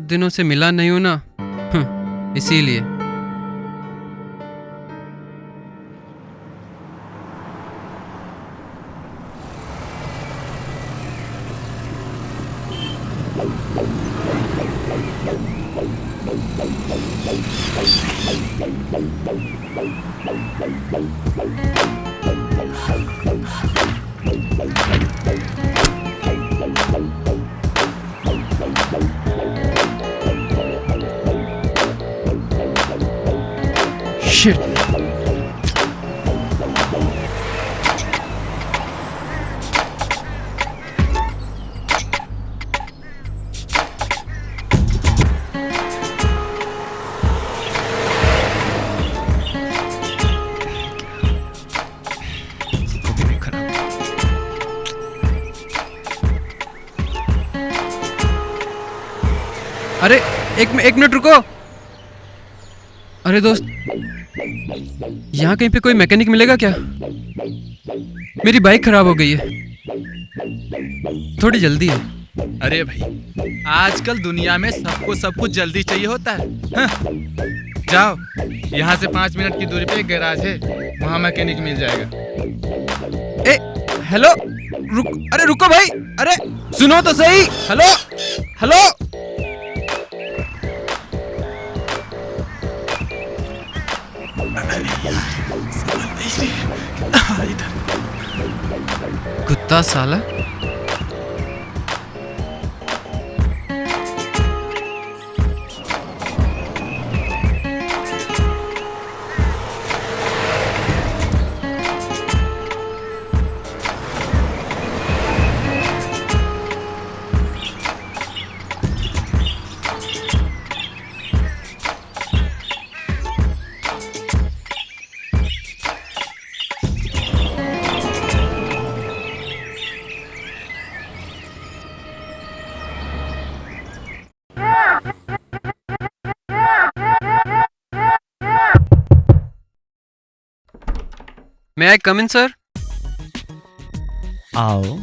दिनों से मिला नहीं हूं ना, इसीलिए। Shit. अरे एक मिनट रुको। अरे दोस्त, यहाँ कहीं पे कोई मैकेनिक मिलेगा क्या? मेरी बाइक खराब हो गई है, थोड़ी जल्दी है। अरे भाई, आजकल दुनिया में सबको सब कुछ जल्दी चाहिए होता है। जाओ, यहाँ से 5 मिनट की दूरी पे एक गैराज है, वहाँ मैकेनिक मिल जाएगा। हेलो, अरे रुको भाई, अरे सुनो तो सही। Hello hello. कुत्ता साला। May I come in, sir? आओ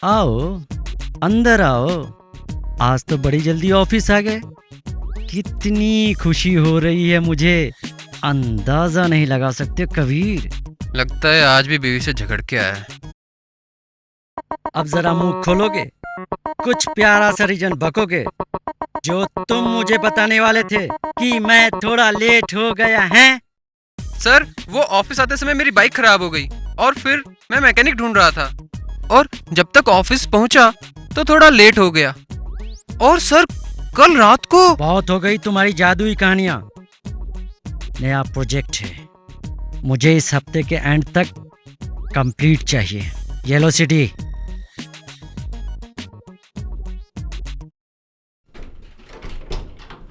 आओ, अंदर आओ। आज तो बड़ी जल्दी ऑफिस आ गए। कितनी खुशी हो रही है मुझे, अंदाजा नहीं लगा सकते कबीर। लगता है आज भी बीवी से झगड़ के आया है। अब जरा मुंह खोलोगे, कुछ प्यारा सा रीजन बकोगे जो तुम मुझे बताने वाले थे कि मैं थोड़ा लेट हो गया है। सर, वो ऑफिस आते समय मेरी बाइक खराब हो गई और फिर मैं मैकेनिक ढूंढ रहा था और जब तक ऑफिस पहुंचा तो थोड़ा लेट हो गया। और सर, कल रात को बहुत हो गई तुम्हारी जादुई कहानियां। नया प्रोजेक्ट है, मुझे इस हफ्ते के एंड तक कंप्लीट चाहिए। Yellow city.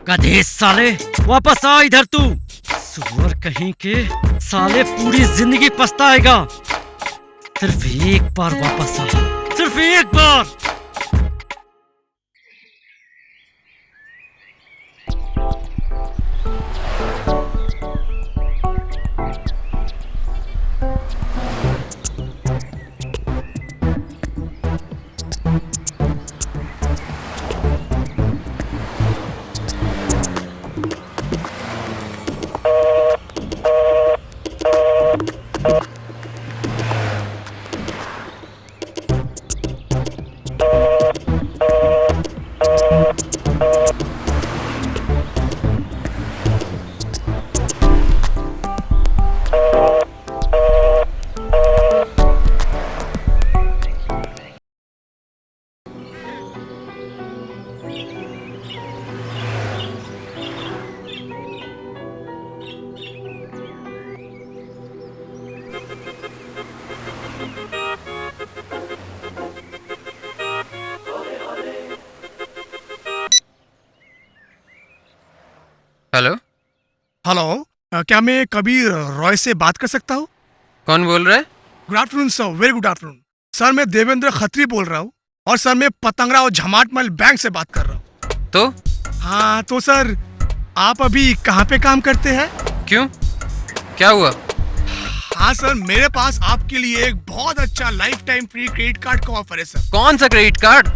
गधे साले, वापस आ इधर तू। सुअर कहीं के साले, पूरी जिंदगी पछताएगा। सिर्फ एक बार वापस आ, सिर्फ एक बार। हेलो हेलो, क्या मैं कबीर रॉय से बात कर सकता हूँ? कौन बोल रहा है? Good afternoon sir, very good afternoon sir. मैं देवेंद्र खत्री बोल रहा हूँ और सर मैं पतंगरा और झमाटमल बैंक से बात कर रहा हूँ। तो हाँ तो सर, आप अभी कहाँ पे काम करते हैं? क्यों, क्या हुआ? हाँ सर, मेरे पास आपके लिए एक बहुत अच्छा life time free credit card का ऑफर है सर। कौन सा क्रेडिट कार्ड?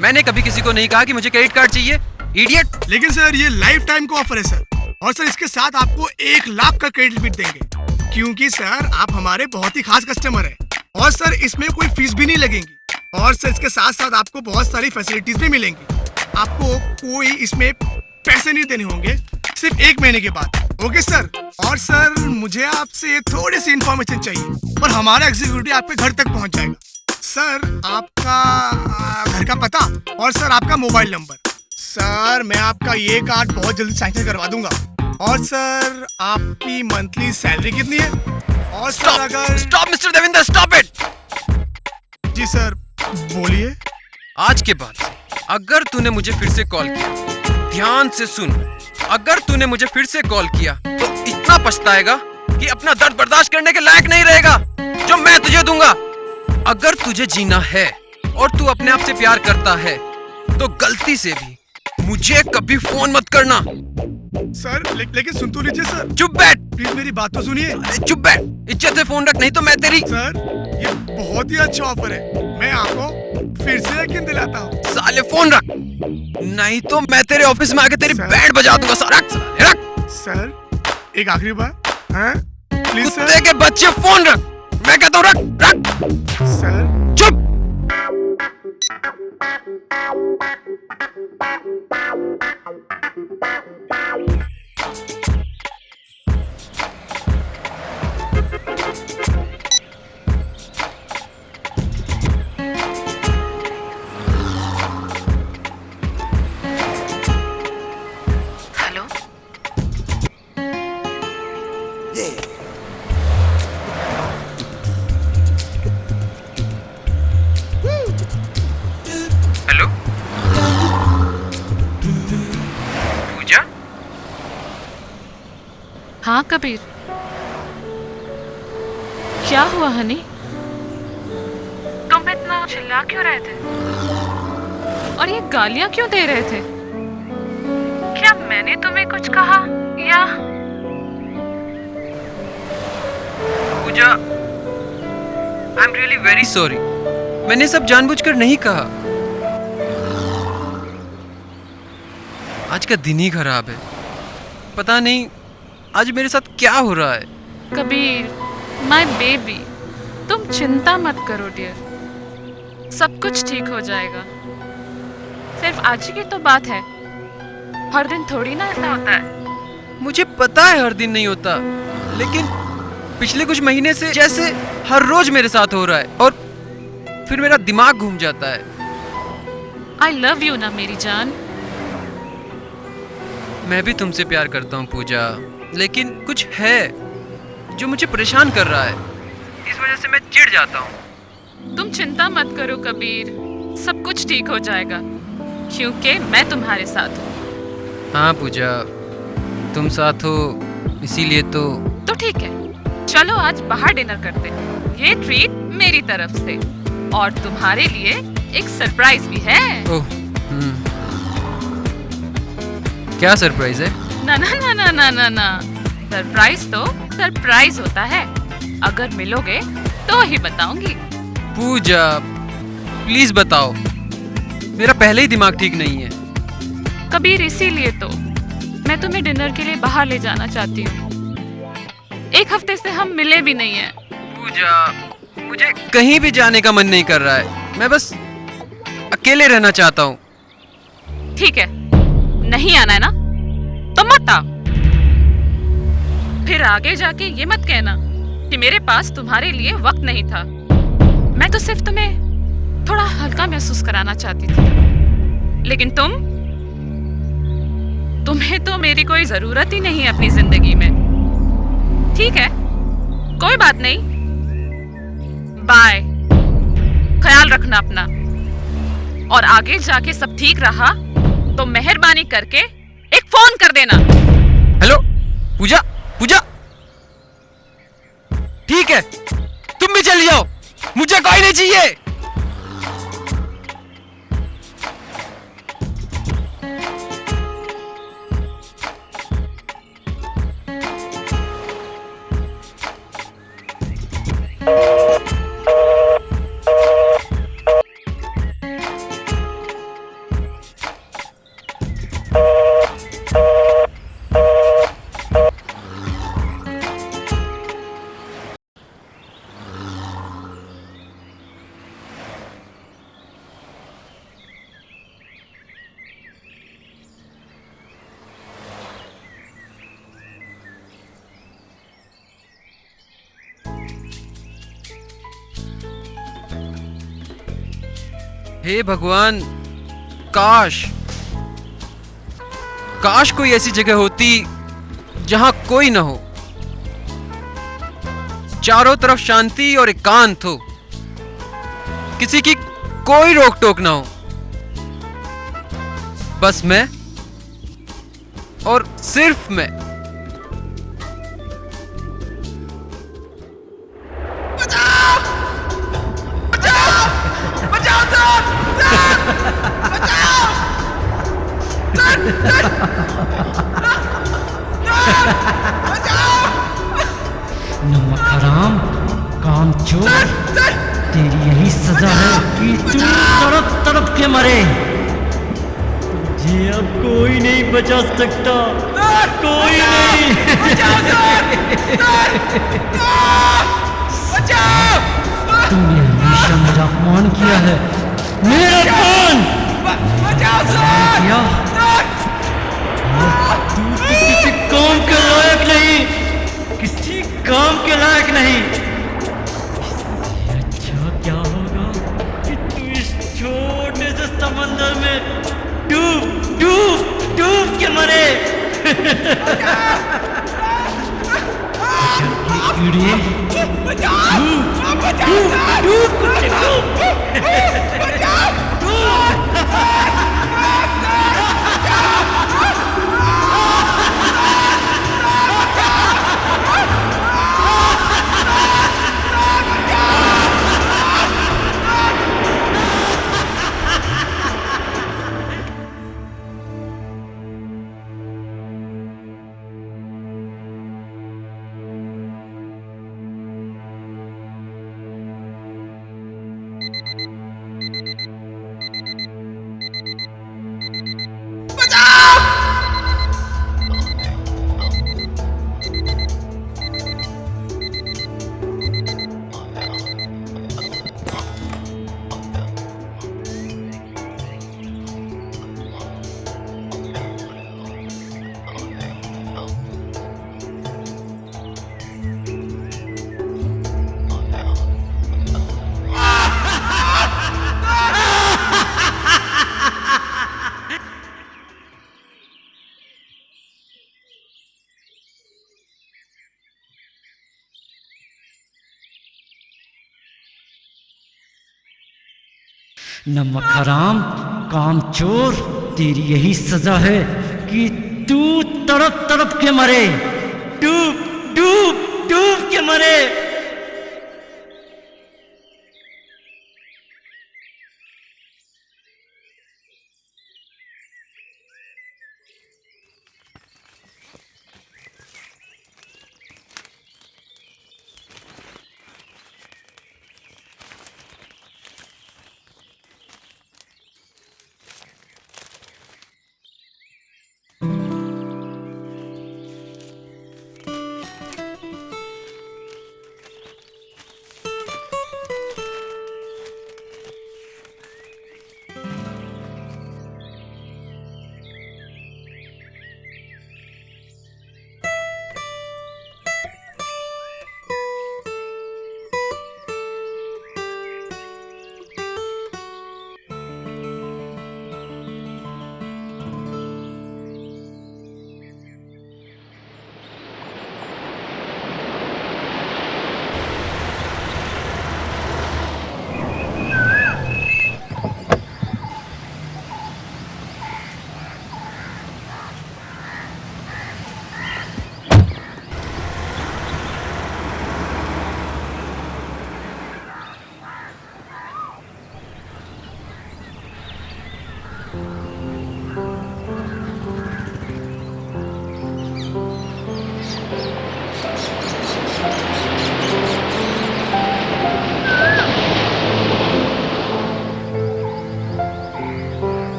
मैंने कभी किसी को नहीं कहा कि मुझे क्रेडिट कार्ड चाहिए, इडियट। लेकिन सर ये लाइफ टाइम का ऑफर है सर, और सर इसके साथ आपको 1 लाख का क्रेडिट लिमिट देंगे, क्योंकि सर आप हमारे बहुत ही खास कस्टमर हैं। और सर इसमें कोई फीस भी नहीं लगेगी, और सर इसके साथ साथ आपको बहुत सारी फैसिलिटीज भी मिलेंगी। आपको कोई इसमें पैसे नहीं देने होंगे, सिर्फ 1 महीने के बाद। Okay sir. और सर मुझे आपसे थोड़ी सी इंफॉर्मेशन चाहिए, और हमारा एग्जीक्यूटिव आपके घर तक पहुंच जाएगा। सर आपका घर का पता और सर आपका मोबाइल नंबर। सर मैं आपका ये कार्ड बहुत जल्दी सैंक्शन करवा दूंगा। और सर आपकी मंथली सैलरी कितनी है? और सर अगर stop mister Devendra, stop it. जी सर बोलिए। आज के बाद अगर तूने मुझे फिर से कॉल किया, ध्यान से सुन, अगर तूने मुझे फिर से कॉल किया तो इतना पछताएगा कि अपना दर्द बर्दाश्त करने के लायक नहीं रहेगा जो मैं तुझे दूंगा। अगर तुझे जीना है और तू अपने आप से प्यार करता है तो गलती से भी मुझे कभी फोन मत करना। सर लेकिन सुन तो लीजिए सर। चुप बैठ, प्लीज मेरी बात तो सुनिए। अरे चुप बैठ, इज्जत से फोन रख, नहीं तो मैं तेरी। सर ये बहुत ही अच्छा ऑफर है, मैं आपको फिर से यकीन दिलाता हूँ। साले फोन रख, नहीं तो मैं तेरे ऑफिस में आके तेरी बैंड बजा दूंगा। रख। सर एक आखिरी बार, हैं? प्लीज कुत्ते सर। के बच्चे फोन रख, मैं कहता हूँ रख। सर चुप। हेलो, हेलो पूजा। हाँ कबीर, क्या हुआ हनी? तुम इतना चिल्ला क्यों रहे थे और ये गालियां क्यों दे रहे थे? क्या मैंने तुम्हें कुछ कहा या? Pooja, I am really very sorry, मैंने सब जानबूझकर नहीं कहा। आज का दिन ही खराब है, पता नहीं आज मेरे साथ क्या हो रहा है। कबीर, माय बेबी, तुम चिंता मत करो डियर, सब कुछ ठीक हो जाएगा। सिर्फ आज की तो बात है, हर दिन थोड़ी ना ऐसा होता है। मुझे पता है हर दिन नहीं होता, लेकिन पिछले कुछ महीने से जैसे हर रोज मेरे साथ हो रहा है, और फिर मेरा दिमाग घूम जाता है। आई लव यू ना मेरी जान। मैं भी तुमसे प्यार करता हूँ पूजा, लेकिन कुछ है जो मुझे परेशान कर रहा है, इस वजह से मैं चिढ़ जाता हूँ। तुम चिंता मत करो कबीर, सब कुछ ठीक हो जाएगा, क्योंकि मैं तुम्हारे साथ हूँ। हाँ पूजा, तुम साथ हो इसीलिए तो ठीक है, चलो आज बाहर डिनर करते हैं। ये ट्रीट मेरी तरफ से, और तुम्हारे लिए एक सरप्राइज भी है। ओह, क्या सरप्राइज है? ना ना ना ना ना ना ना, सरप्राइज तो सरप्राइज होता है, अगर मिलोगे तो ही बताऊंगी। पूजा प्लीज बताओ, मेरा पहले ही दिमाग ठीक नहीं है। कबीर, इसीलिए तो मैं तुम्हें डिनर के लिए बाहर ले जाना चाहती हूँ। एक हफ्ते से हम मिले भी नहीं हैं। पूजा मुझे कहीं भी जाने का मन नहीं कर रहा है, मैं बस अकेले रहना चाहता हूँ। ठीक है, नहीं आना है ना तो मत आओ। फिर आगे जाके ये मत कहना कि मेरे पास तुम्हारे लिए वक्त नहीं था। मैं तो सिर्फ तुम्हें थोड़ा हल्का महसूस कराना चाहती थी, लेकिन तुम्हें तो मेरी कोई जरूरत ही नहीं है अपनी जिंदगी में। ठीक है, कोई बात नहीं, बाय, ख्याल रखना अपना, और आगे जाके सब ठीक रहा तो मेहरबानी करके एक फोन कर देना। हेलो पूजा, पूजा ठीक है, तुम भी चली जाओ, मुझे कोई नहीं चाहिए। हे भगवान, काश काश कोई ऐसी जगह होती जहां कोई ना हो, चारों तरफ शांति और एकांत हो, किसी की कोई रोक टोक ना हो, बस मैं और सिर्फ मैं। नमक हराम, कामचोर, तेरी यही सजा है कि तू तड़प तड़प के मरे। तुझे अब कोई नहीं बचा सकता, कोई नहीं। तूने हमेशा मेरा अपमान किया है, मेरा अपमान किया। और तू तो किसी काम के लायक नहीं, किसी काम के लायक नहीं। इससे अच्छा क्या होगा कि तू इस छोटे से समंदर में डूब डूब डूब के मरे। कीड़े डूब डूब डूब नमक हराम, कामचोर, तेरी यही सजा है कि तू तड़प तड़प के मरे, डूब डूब डूब के मरे।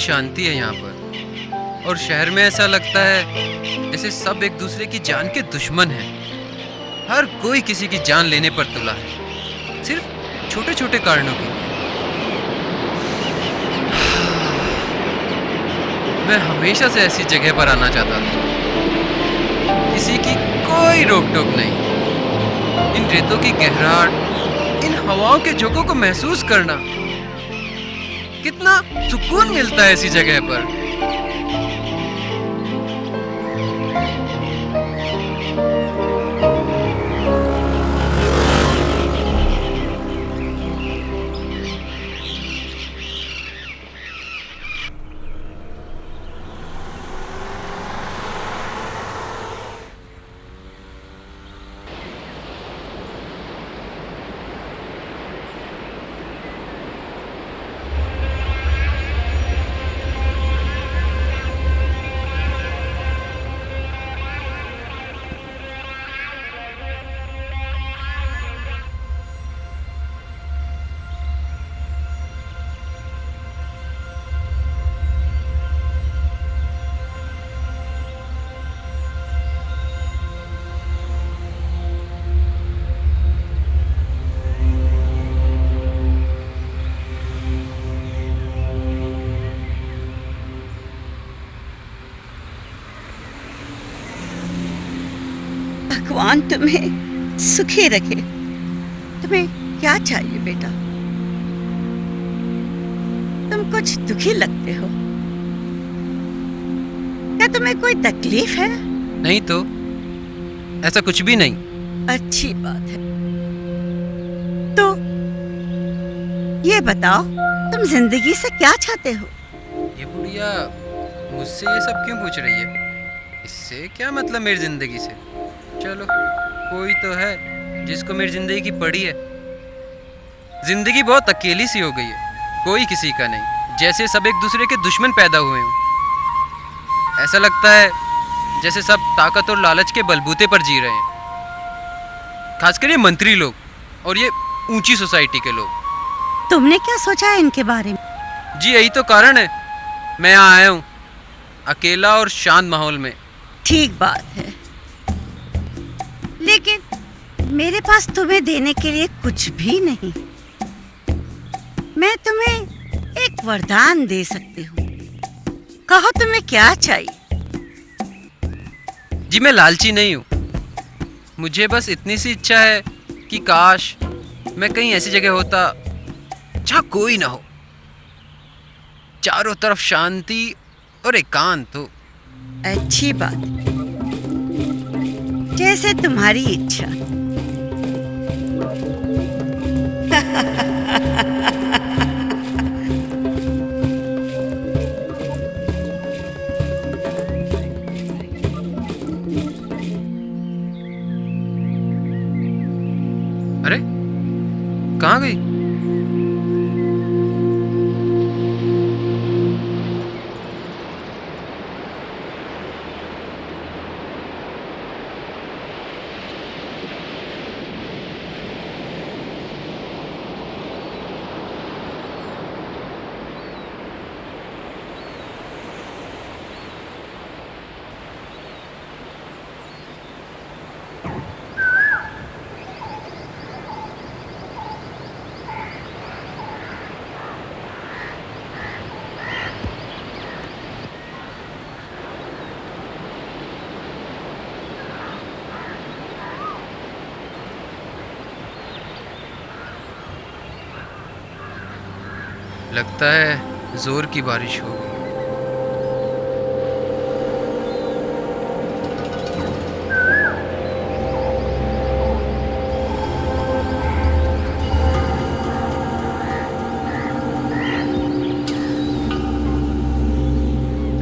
शांति है यहाँ पर, और शहर में ऐसा लगता है जैसे सब एक दूसरे की जान के दुश्मन हैं। हर कोई किसी की जान लेने पर तुला है, सिर्फ छोटे छोटे कारणों के लिए। मैं हमेशा से ऐसी जगह पर आना चाहता था, किसी की कोई रोक टोक नहीं। इन रेतों की गहराहट, इन हवाओं के झोंकों को महसूस करना, कितना सुकून मिलता है ऐसी जगह पर। भगवान तुम्हें सुखी रखे। तुम्हें क्या चाहिए बेटा? तुम कुछ दुखी लगते हो। क्या तुम्हें कोई तकलीफ है? नहीं तो, ऐसा कुछ भी नहीं। अच्छी बात है। तो ये बताओ, तुम जिंदगी से क्या चाहते हो? ये बुढ़िया मुझसे ये सब क्यों पूछ रही है? इससे क्या मतलब मेरी जिंदगी से? चलो, कोई तो है जिसको मेरी जिंदगी की पड़ी है। जिंदगी बहुत अकेली सी हो गई है, कोई किसी का नहीं, जैसे सब एक दूसरे के दुश्मन पैदा हुए हों। ऐसा लगता है जैसे सब ताकत और लालच के बलबूते पर जी रहे हैं, खासकर ये मंत्री लोग और ये ऊंची सोसाइटी के लोग। तुमने क्या सोचा है इनके बारे में? जी यही तो कारण है मैं यहाँ आया हूँ, अकेला और शांत माहौल में। ठीक बात है, लेकिन मेरे पास तुम्हें देने के लिए कुछ भी नहीं। मैं तुम्हें एक वरदान दे सकती हूँ। कहो तुम्हें क्या चाहिए? जी मैं लालची नहीं हूँ, मुझे बस इतनी सी इच्छा है कि काश मैं कहीं ऐसी जगह होता जहाँ कोई ना हो, चारों तरफ शांति और एकांत हो। अच्छी बात, जैसे तुम्हारी इच्छा। अरे कहाँ गई? लगता है जोर की बारिश हो गई।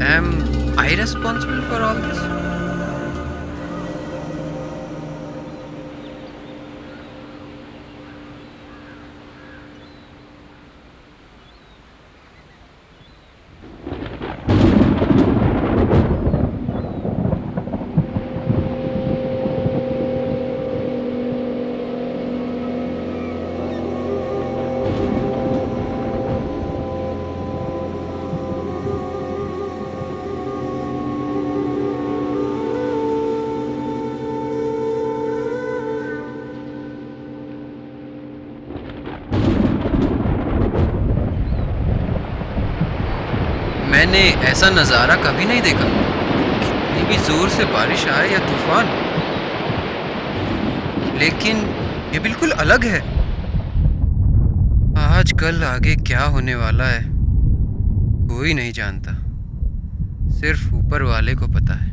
Am I responsible for all this? मैंने ऐसा नज़ारा कभी नहीं देखा। कितनी भी जोर से बारिश आए या तूफान, लेकिन ये बिल्कुल अलग है। आज कल आगे क्या होने वाला है कोई नहीं जानता, सिर्फ ऊपर वाले को पता है।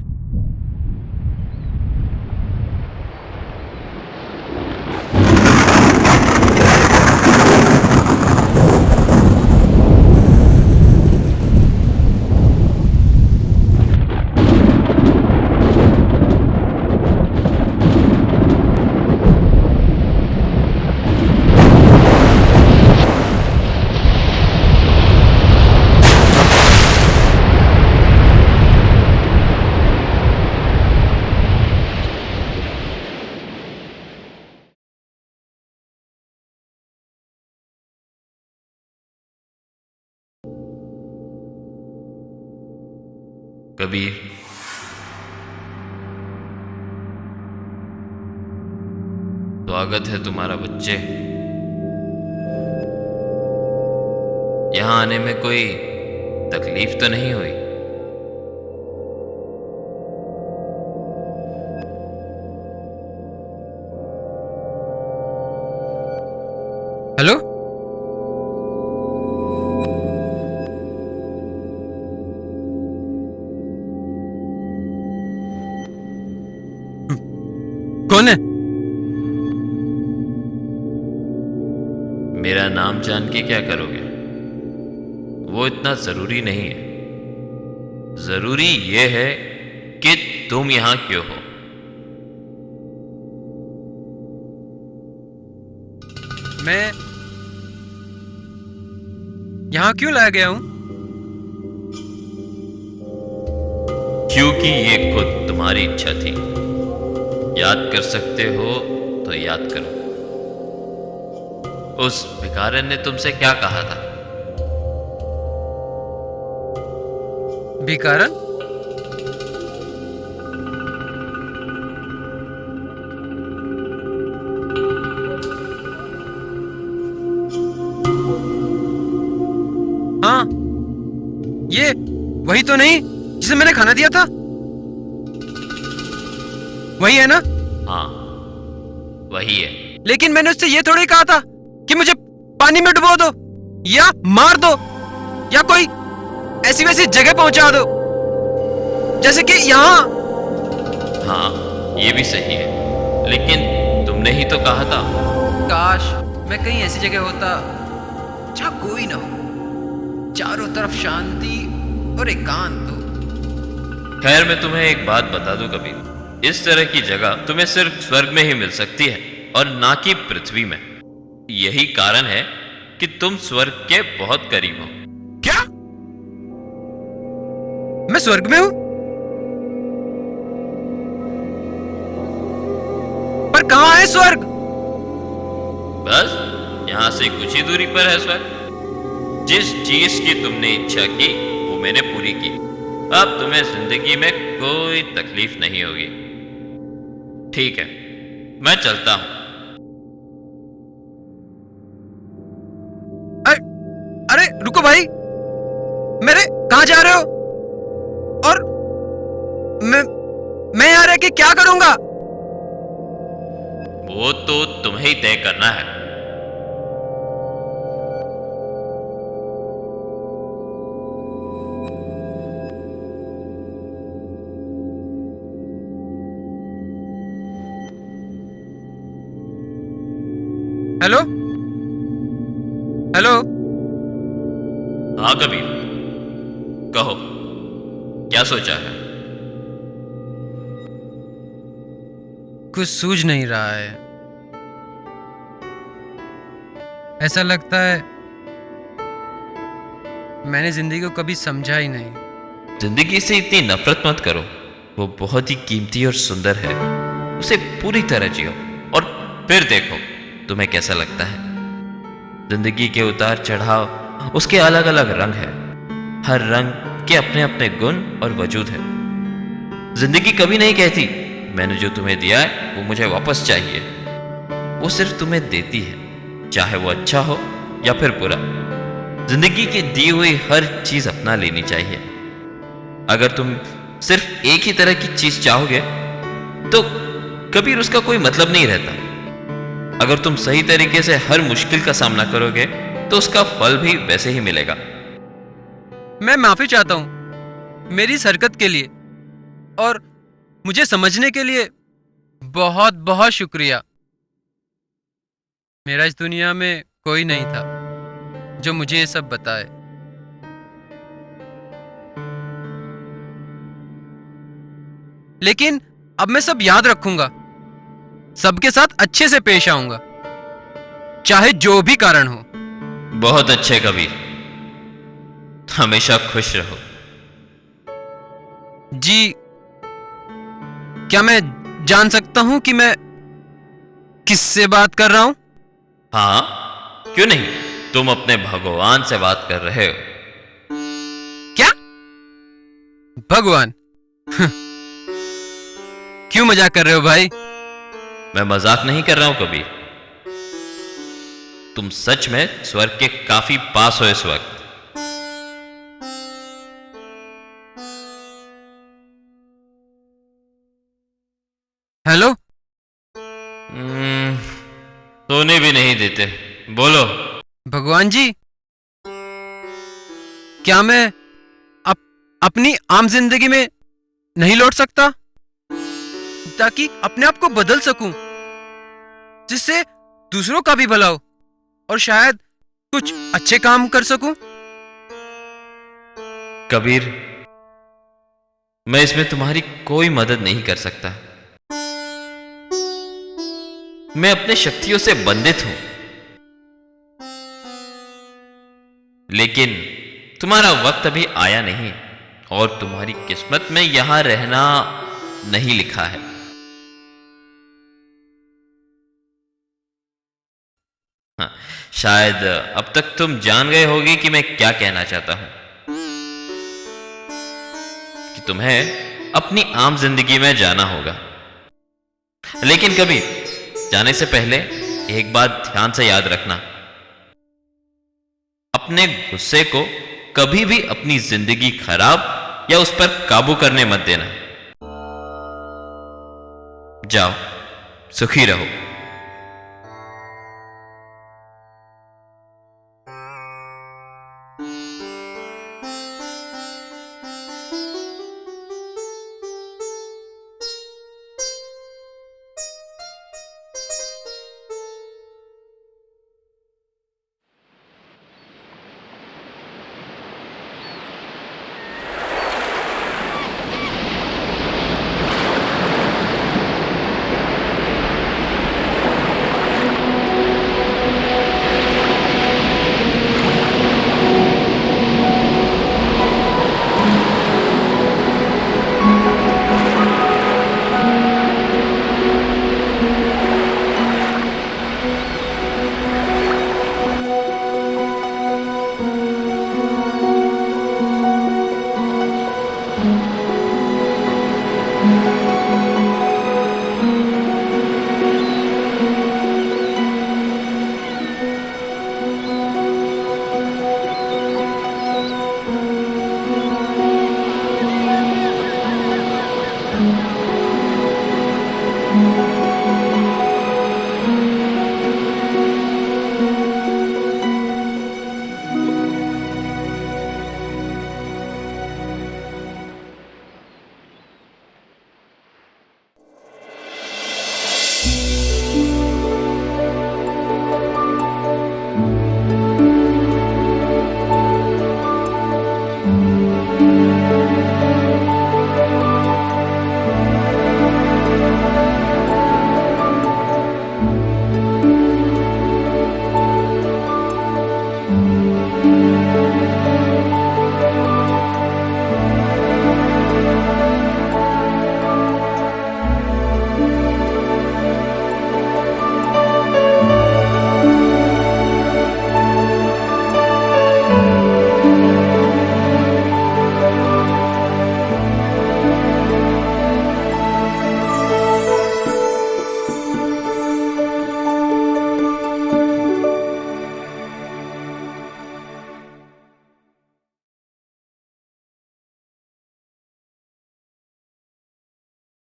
कबीर, स्वागत है तुम्हारा बच्चे। यहां आने में कोई तकलीफ तो नहीं हुई? हेलो, कौन है? मेरा नाम जान के क्या करोगे? वो इतना जरूरी नहीं है। जरूरी ये है कि तुम यहां क्यों हो। मैं यहां क्यों लाया गया हूं? क्योंकि ये खुद तुम्हारी इच्छा थी। याद कर सकते हो तो याद करो। उस भिखारन ने तुमसे क्या कहा था? भिखारन? हाँ, ये वही तो नहीं जिसे मैंने खाना दिया था? वही है ना? हाँ, वही है। लेकिन मैंने उससे ये थोड़ी कहा था कि मुझे पानी में डुबो दो या मार दो या कोई ऐसी वैसी जगह पहुंचा दो जैसे कि यहाँ। हाँ, ये भी सही है, लेकिन तुमने ही तो कहा था। काश मैं कहीं ऐसी जगह होता जहाँ कोई ना हो, चारों तरफ शांति और एकांत हो। खैर, मैं तुम्हें एक बात बता दूं कबीर, इस तरह की जगह तुम्हें सिर्फ स्वर्ग में ही मिल सकती है और ना कि पृथ्वी में। यही कारण है कि तुम स्वर्ग के बहुत करीब हो। क्या? मैं स्वर्ग में हूं? पर कहां है स्वर्ग? बस यहां से कुछ ही दूरी पर है स्वर्ग। जिस चीज की तुमने इच्छा की वो मैंने पूरी की। अब तुम्हें जिंदगी में कोई तकलीफ नहीं होगी। ठीक है, मैं चलता हूं। अरे रुको भाई, मेरे कहां जा रहे हो? और मैं यहाँ रह के क्या करूंगा? वो तो तुम्हें ही तय करना है। Hello hello. हाँ कबीर, कहो, क्या सोचा है? कुछ सूझ नहीं रहा है। ऐसा लगता है मैंने जिंदगी को कभी समझा ही नहीं। जिंदगी से इतनी नफरत मत करो। वो बहुत ही कीमती और सुंदर है। उसे पूरी तरह जियो और फिर देखो तुम्हें कैसा लगता है। जिंदगी के उतार चढ़ाव उसके अलग अलग रंग है। हर रंग के अपने अपने गुण और वजूद है। जिंदगी कभी नहीं कहती मैंने जो तुम्हें दिया है वो मुझे वापस चाहिए। वो सिर्फ तुम्हें देती है, चाहे वो अच्छा हो या फिर बुरा। जिंदगी की दी हुई हर चीज अपना लेनी चाहिए। अगर तुम सिर्फ एक ही तरह की चीज चाहोगे तो कभी उसका कोई मतलब नहीं रहता। अगर तुम सही तरीके से हर मुश्किल का सामना करोगे तो उसका फल भी वैसे ही मिलेगा। मैं माफी चाहता हूं मेरी इस हरकत के लिए, और मुझे समझने के लिए बहुत बहुत शुक्रिया। मेरा इस दुनिया में कोई नहीं था जो मुझे ये सब बताए। लेकिन अब मैं सब याद रखूंगा, सबके साथ अच्छे से पेश आऊंगा, चाहे जो भी कारण हो। बहुत अच्छे कबीर, हमेशा खुश रहो। जी, क्या मैं जान सकता हूं कि मैं किससे बात कर रहा हूं? हाँ, क्यों नहीं, तुम अपने भगवान से बात कर रहे हो। क्या? भगवान? क्यों मजाक कर रहे हो भाई? मैं मजाक नहीं कर रहा हूं कबीर, तुम सच में स्वर्ग के काफी पास हो इस वक्त। हेलो? सोने भी नहीं देते, बोलो। भगवान जी, क्या मैं अपनी आम जिंदगी में नहीं लौट सकता ताकि अपने आप को बदल सकूं, जिससे दूसरों का भी भला हो और शायद कुछ अच्छे काम कर सकूं? कबीर, मैं इसमें तुम्हारी कोई मदद नहीं कर सकता। मैं अपने शक्तियों से बंधित हूं, लेकिन तुम्हारा वक्त अभी आया नहीं और तुम्हारी किस्मत में यहां रहना नहीं लिखा है। हाँ, शायद अब तक तुम जान गए होगे कि मैं क्या कहना चाहता हूं, कि तुम्हें अपनी आम जिंदगी में जाना होगा। लेकिन कभी जाने से पहले एक बात ध्यान से याद रखना, अपने गुस्से को कभी भी अपनी जिंदगी खराब या उस पर काबू करने मत देना। जाओ, सुखी रहो।